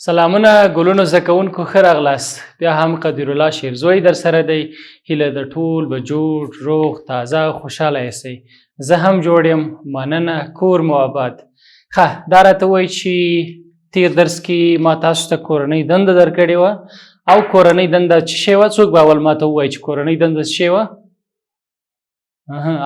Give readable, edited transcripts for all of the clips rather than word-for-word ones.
سلامونه ګلونو زده کوونکو ښه راغلاست. بیا هم قدیرالله شیرزوی در سره دی. هیله د ټول به جوړ روغ تازه خوشحاله یاستئ. زه هم جوړ یم، مننه، کور مو آباد. ښه، دا راته وایي چې تیر درس کې ما تاسو ته کورنۍ دنده درکړې وه او کورنۍ دنده څه شی وه؟ څوک به اول ما ته ووایي چې کورنۍ دنده څه شی وه؟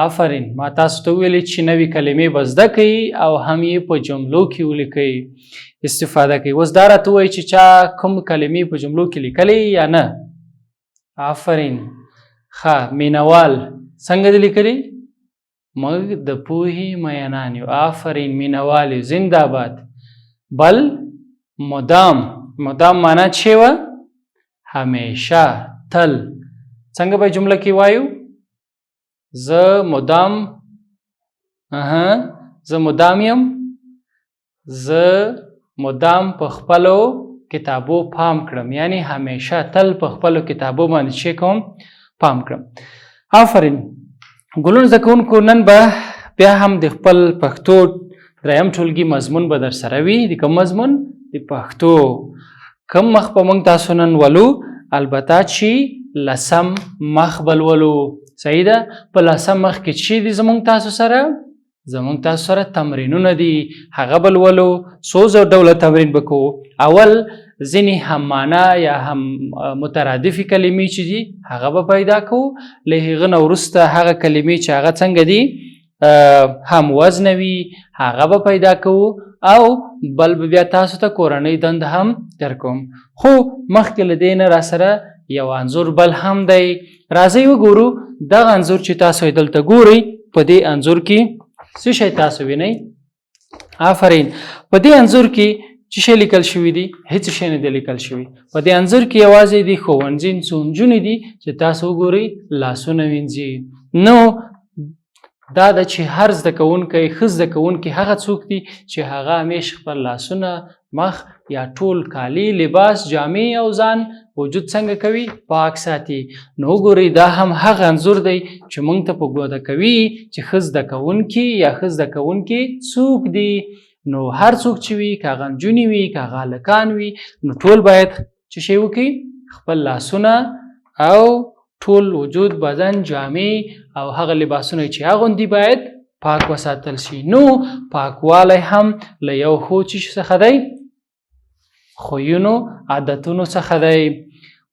آفرین، ما تاسو ته ویلې چې نوې کلمې به زده کوئ او هم یې په جملو کې ولیکئ، استفاده کوي. اوس دا راته وایي چې چا کوم کلمې په جملو کې لیکلې یا نه؟ آفرین. ښه، مینوال څنګه دې لیکلې؟ موږ د پوهې مینان یو. آفرین، مینوال یو، زنده باد. بل مدام. مدام معنا څه وه؟ همیشه، تل. څنګه به جمله کې وایو؟ زه مدام یم، زه مدام په خپلو کتابو پام کړم، یعنی همیشه تل په خپلو کتابو باندې څه کوم؟ پام کړم. آفرین. ګلونو زده کوونکو، نن به بیا هم د خپل پښتو دریم ټولګي مضمون به در سره وي. د کوم مضمون؟ د پښتو. کوم مخ به موږ تاسو نن ولو؟ البته چې لسم مخ به لولو. صحیح ده؟ په لسم مخ کې چې دي زموږ تاسو سره تمرینونه دي، هغه به لولو. څو ډوله تمرین به کوو. اول ځینې هم معنا یا هم مترادفې کلمې چې دي هغه به پیدا کوو. له هغه نه وروسته هغه کلمې چې هغه څنګه دي هم وزنه وي هغه به پیدا کوو، او بل به بیا تاسو ته کورنۍ دنده هم درکوم. خو مخکې له دې نه راسره یو انځور بل هم دی. راځئ وګورو دغه انځور چې تاسو یې دلته ګورئ. په دې انځور کې څه شی تاسو وینئ؟ آفرین. په دې انځور کې څه شی لیکل شوي دي؟ هیڅ شی نه دی لیکل شوي. په دې انځور کې یوازې د ښوونځي څو نجونې دي چې تاسو وګورئ لاسونه وینځي. نو دا ده چې هر زده کوونکی، ښه زده کوونکی هغه څوک دي چې هغه همیشه خپل لاسونه، مخ یا ټول کالي، لباس، جامې او ځان وجود څنګه کوي؟ پاک ساتي. نو وګورئ دا هم هغه انځور دی چې موږ ته په ګوته کوي چې ښه زده کوونکي یا ښه زده کوونکي څوک دي. نو هر څوک چې وي، که هغه نجونې وي، که هغه هلکان وي، نو ټول باید څه شی وکړي؟ خپل لاسونه او ټول وجود، بدن، جامې او هغه لباسونه چې اغوندي باید پاک وساتل شي. نو پاکوالی هم له یو ښو څه څخه دی؟ خویونو، عادتونو څخه دی.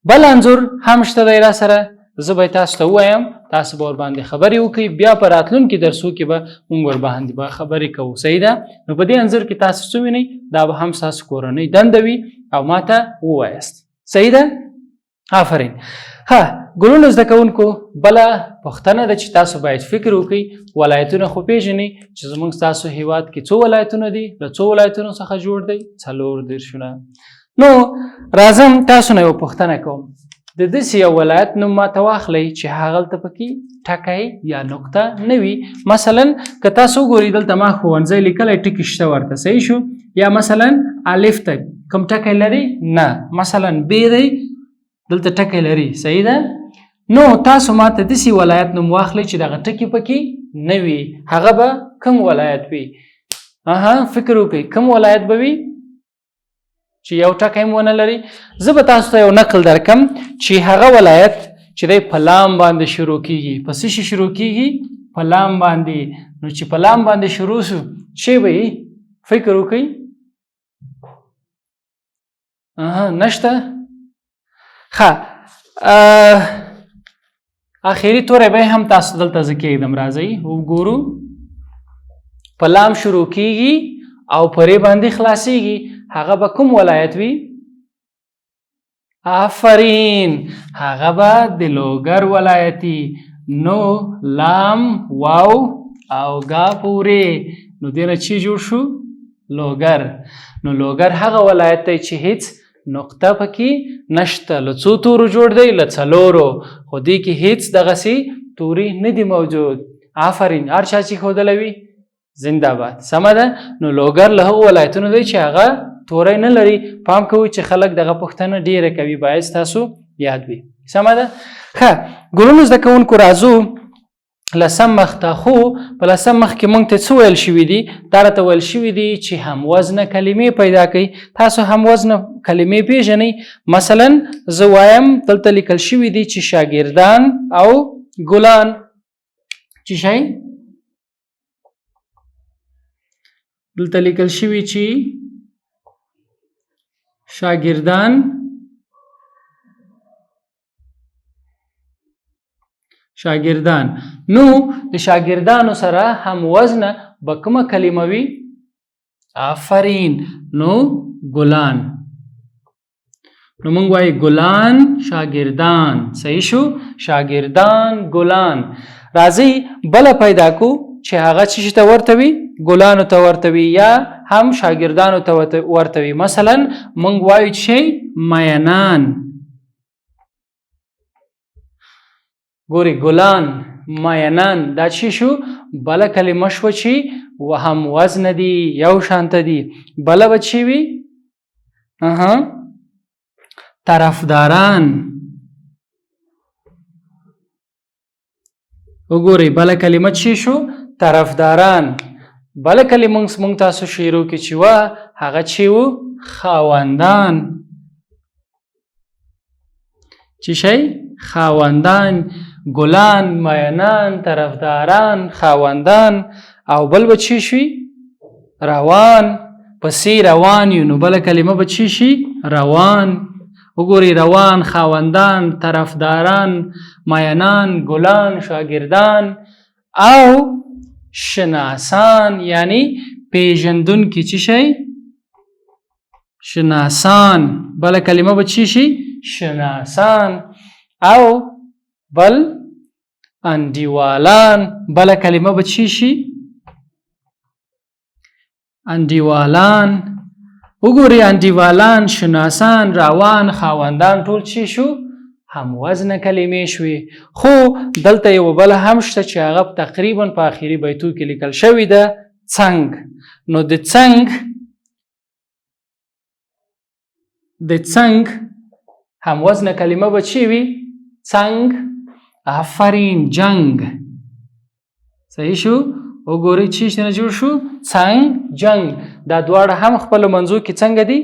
بل انځور هم شته دی را سره، زه به تاسو ته ووایم، تاسو به ورباندې خبرې وکړئ. بیا په راتلونکي درسو کې به موږ ورباندې به خبرې کوو. صحیح ده؟ نو په دې انځور کې تاسو څه وینئ؟ دا به هم ستاسو کورنۍ دنده وي او ما ته ووایاست. صحیح ده؟ آفرین. ها، ګلونو زده کوونکو، بله پوښتنه ده چې تاسو باید فکر وکړئ. ولایتونه خو پیژنئ چې زموږ ستاسو هیواد کې څو ولایتونه دي؟ له څو ولایتونو څخه جوړ دی؟ 40. نو راځم تاسو نه یو پوښتنه کوم. د داسې یو ولایت نوم ماته واخلئ چې هغلته پکې ټکی یا نقطه نه وي. مثلا که تاسو وګورئ دلته ما ښوونځی لیکلی، ټکي شته ورته، صحیح شو؟ یا مثلا الف ته کوم ټکی لري؟ نه. مثلا ب دی، دلته ټکی لري. صحیح ده؟ نو تاسو ماته داسې ولایت نوم واخلئ چې دغه ټکي پکې نه وي. هغه به کوم ولایت وي؟ فکر وکړئ، کوم ولایت به وي چې یو ټکی هم ونه لري؟ زه به تاسو ته یو نقل درکم چې هغه ولایت چې دی په لام باندې شروع کیږي. په څه شي شروع کیږي؟ په لام باندې. نو چې په لام باندې شروع شو څه به وي؟ فکر وکړئ. نشته؟ ښه، آخري توری به هم تاسو دلته زه کېږدم. راځئ وګورو. په لام شروع کیږي او پرې باندې خلاصیږي. هغه به کوم ولایت وي؟ آفرین، هغه به د لوګر ولایتي. نو لام، واو او گا پورې، نو دې نه چې جوړ شو؟ لوګر. نو لوګر هغه ولایت دی چې هیڅ نقطه پکې نشته. له څو تورو جوړ دی؟ له 4. خو دې کې هیڅ دغسې توري نه دي موجود. آفرین، هر چا چې ښودلی وي زنده باد. سمه ده؟ نو لوګر له هغو ولایتونو دی چې هغه توری نه لري. پام کوئ چې خلک دغه پوښتنه ډیره کوي، باید تاسو یاد وي. سمه ده؟ ښه، ګلونو زده کوونکو، راځو لسم مخ ته خو په لسم مخ کې مونږ ته څه ویل شوي دي دا راته ویل شوي دي چې هم وزنه کلمې پیدا کوي تاسو هم وزنه کلمې پیژنئ مثلا زه وایم دلته لیکل شوي دي چې شاګردان او ګلان چې شی دلته لیکل شوي چې شاګردان نو د شاګردانو سره هم وزنه به کومه کلمه وي آفرین نو ګلان نو موږ وایو ګلان شاګردان صحیح شو شاګردان ګلان راځي بل پیدا کو چې هغه څه ته ورته وي ګلانو ته ورته وي یا هم شاګردانو ته ورته وي مثلا موږ وایو چې مینان ګوري ګلان مینان دا چی شو بله کلمه شو چې هم وزن دي یو شانت دي بله به چی وي طرفداران وګوري بله کلمه چی شو طرفداران بله کلمه مونږ تاسو شیرو کې چې وا هغه چی وو خاوندان چی شي خاوندان ګلان مینان طرفداران خاوندان او بل به چی شي روان پسې روان یو نو بل کلمه به چی شي روان وګوري روان خاوندان طرفداران مینان ګلان شاګردان او شناسان یعنی پیژندون کی چی شي شناسان بل کلمه به چی شي شناسان او بل اندیوالان بل کلمه به چی شي اندیوالان وګوري اندیوالان شناسان روان خاوندان ټول چی شو هم وزن کلمې شوي خو دلته یو بل هم شته چې هغه تقریبا په آخري بیتو کې لیکل شوی ده څنګ نو د څنګ هم وزن کلمه به چی وي څنګ آفرین جنگ صحیح شو وګورئ چې څنګه جوړ شو څنګ جنگ دا دواړه هم خپل منځو کې څنګه دي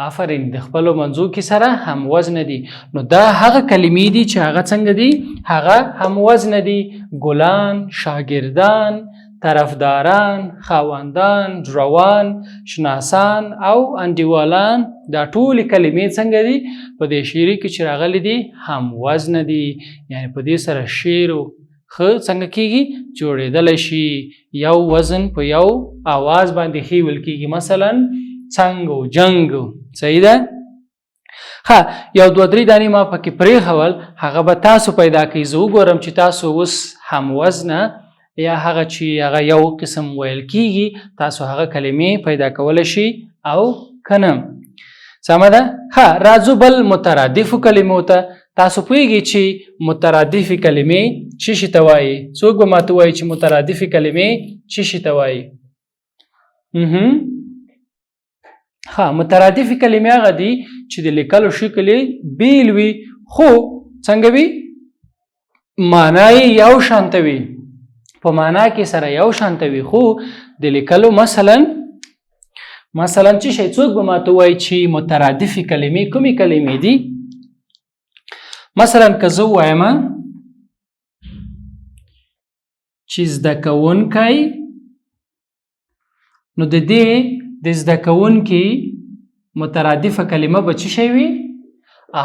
آفرین د خپل منځو کې سره هم وزن دي نو دا هغه کلمې دي چې هغه څنګه دي هغه هم وزن دي ګلان شاګردان طرفداران خاوندان روان شناسان او انډیوالان دا ټول کلمې څنګه دي په دې شعر کې چې راغلي دي هم وزن دي یعنی په دې سره شعر خو څنګه کیږي جوړېدل شي یو وزن په یو आवाज باندې خېول کیږي مثلا څنګه جنگ صحیح ده ها یو دوه درې دانی ما پکې پرې خول هغه به تاسو پیدا کړئ زه وګورم چې تاسو اوس هم وزنه یا هغه چې هغه یو قسم ویل کیږي تاسو هغه کلمې پیدا کول شي او کنه سمه ده ها راځو بل مترادف کلمو ته تاسو پوهیږئ چې مترادف کلمې څه شي ته وایي څوک به ماته وایي چې مترادف کلمې څه شي ته وایي ها مترادف کلمې هغه دي چې د لیکلو شکل بیل وي خو څنګه وي معنی یو شانت وي په معنا کې سره یو شانت وي خو د لیکلو مثلا چې شي څوک به ماته وایي چې مترادف کلمې کومې کلمې دي مثلا که زه وایم چې زده کوونکی نو د دې د زده کوونکي مترادفه کلمه به څه شی وي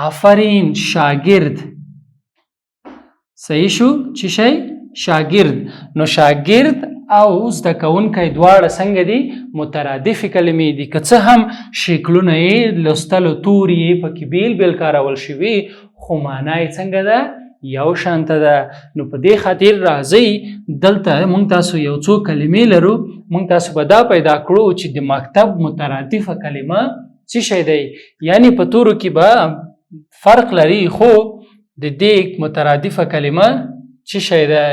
آفرین شاګرد صحیح شو چې شی شاګرد نو شاګرد او زده کوونکی دواړه څنګه دي مترادف کلمې دي که څه هم شکلونه یې لوستلو توري یې پکې بیل بیل کارول شوي خو معنا یې څنګه ده یو شانته ده نو په دې خاطر راځئ دلته موږ تاسو یو څو کلمې لرو موږ تاسو به دا پیدا کړو چې د مکتب مترادفه کلمه څه شی دی یعنی په تورو کې به فرق لري خو د دې مترادفه کلمه څه شی ده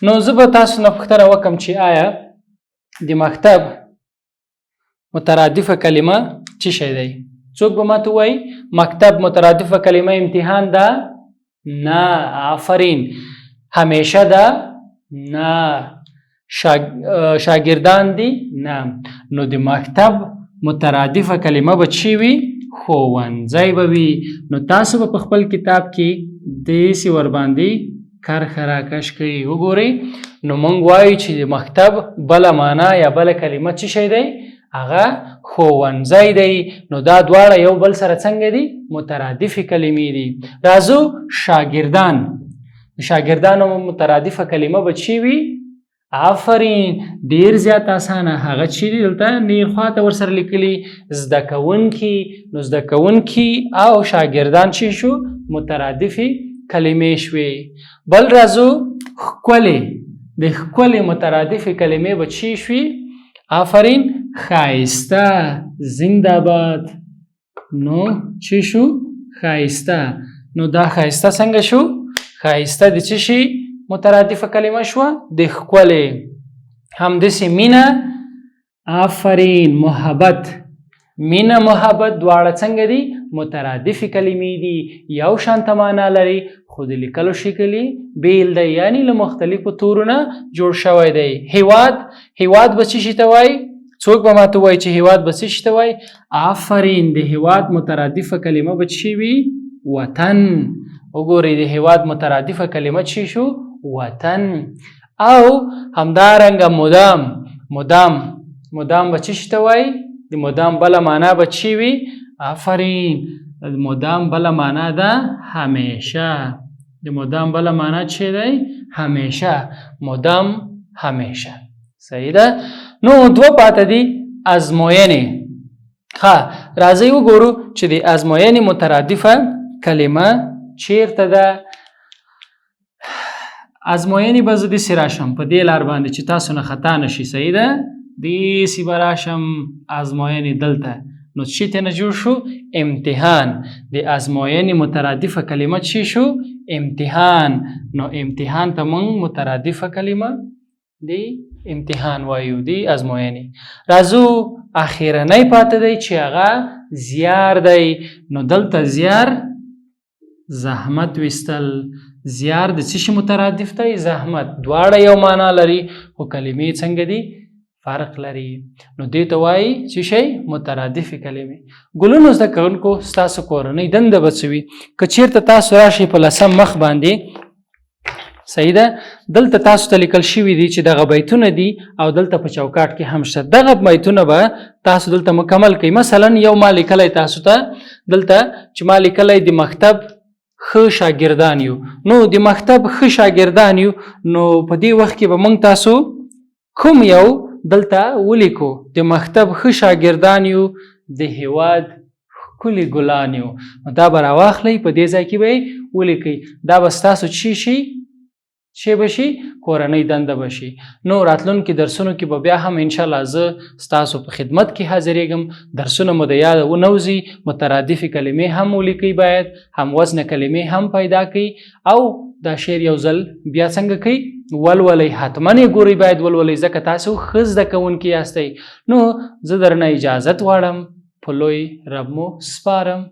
نو زه به تاسو نه پوښتنه وکم چې آیا د مکتب مترادفه کلمه څه شی دی څوک به ماته وایي مکتب مترادفه کلمه امتحان ده نه آفرین همیشه ده نه شاگردان دي نه نو د مکتب مترادفه کلمه به چی وي ښوونځی به وي نو تاسو به په خپل کتاب کې داسې ورباندې کرښه راکش کوي وګورئ نو موږ وایو چې د مکتب بله معنا یا بله کلمه څه شی دی هغه ښوونځی دی نو دا دواړه یو بل سره څنګه دي مترادفې کلمې دي راځو شاګردانو مترادفه کلمه به چی وي آفرین ډیر زیات اسانه هغه چې دلته نیر خواته ورسره لیکلي زده کوونکي نو زده کوونکي او شاګردان چې شو مترادفې کلمې شوې بل راځو ښکلې د ښکلې مترادفې کلمې به چی شوي آفرین ښایسته زنده‌باد نو چې شو ښایسته نو دا ښایسته څنګه شو ښایسته د څه شي مترادفه کلمه شوه د ښکلې همداسې مینه آفرین محبت مینه محبت دواړه څنګه دي مترادفې کلمې دي یو شانته معنا لري خو د لیکلو شکل یې بیل دی یعنی له مختلفو تورونه جوړ شوی دی هیواد به څه شي ته وایي څوک به ماته وایي چې هیواد به څه شي ته وایي آفرین د هیواد مترادفه کلمه به څه وي وطن وګورئ د هیواد مترادفه کلمه څه شو وطن او همدارنګه مدام به څه شي ته وایي د مدام بله معنا به څه وي آفرین مدام بله معنا ده همیشه د مدام بله معنا چې دی همیشه مدام همیشه صحیح ده نو دوه پاته دي ازموینې راځئ وګورو چې د ازموینې مترادفه کلمه چیرته ده ازموینې به زه داسې راشم په دې لار باندې چې تاسو نه خطا نشي صحیح ده داسې به راشم ازموینې دلته نو چې ته نه جوړ شو امتحان د ازموینې مترادفه کلمه چې شو امتحان نو امتحان ته موږ مترادفه کلمه دی امتحان وایو دی ازموینې راځو اخیرنی پاته دی چې هغه زیار دی نو دلته زیار زحمت ویستل زیار د څه شي مترادف دی زحمت دواړه یو معنا لري خو کلمې څنګه دي فرق لري نو دې ته وایي چې شی مترادفې کلمې ګلونو زده کوونکو ستاسو کورنۍ دنده به څه وي که چېرته تاسو راشئ په 10 مخ باندې صحیح ده دلته تاسو ته لیکل شوي دي چې دغه بیتونه دي او دلته په چوکاټ کې هم شته دغه بیتونه به تاسو دلته مکمل کړئ مثلا یو ما لیکلی تاسو ته دلته چې ما لیکلی د مکتب ښه شاګردان یو نو د مکتب ښه شاګردان یو نو په دې وخت کې به موږ تاسو کوم یو دلته ولیکو د مکتب ښه شاګردان یو د هیواد ښکلي ګلان یو دا به راواخلئ په دې ځای کې به یې ولیکئ دا به ستاسو چی بشي کورنۍ دنده بشي نو راتلونکي درسونو کې به بیا هم انشاءالله زه ستاسو په خدمت کې حاضرېږم درسونه مو د یاده ونوځي مترادفې کلمې هم ولیکئ باید هم وزنه کلمې هم پیدا کړئ او دا شعر یو ځل بیا څنګه کوي ولولئ حتما یې ګورئ باید ولولئ ځکه تاسو ښه زده کوونکي یاستئ نو زه درنه اجازت غواړم په لوی رب مو سپارم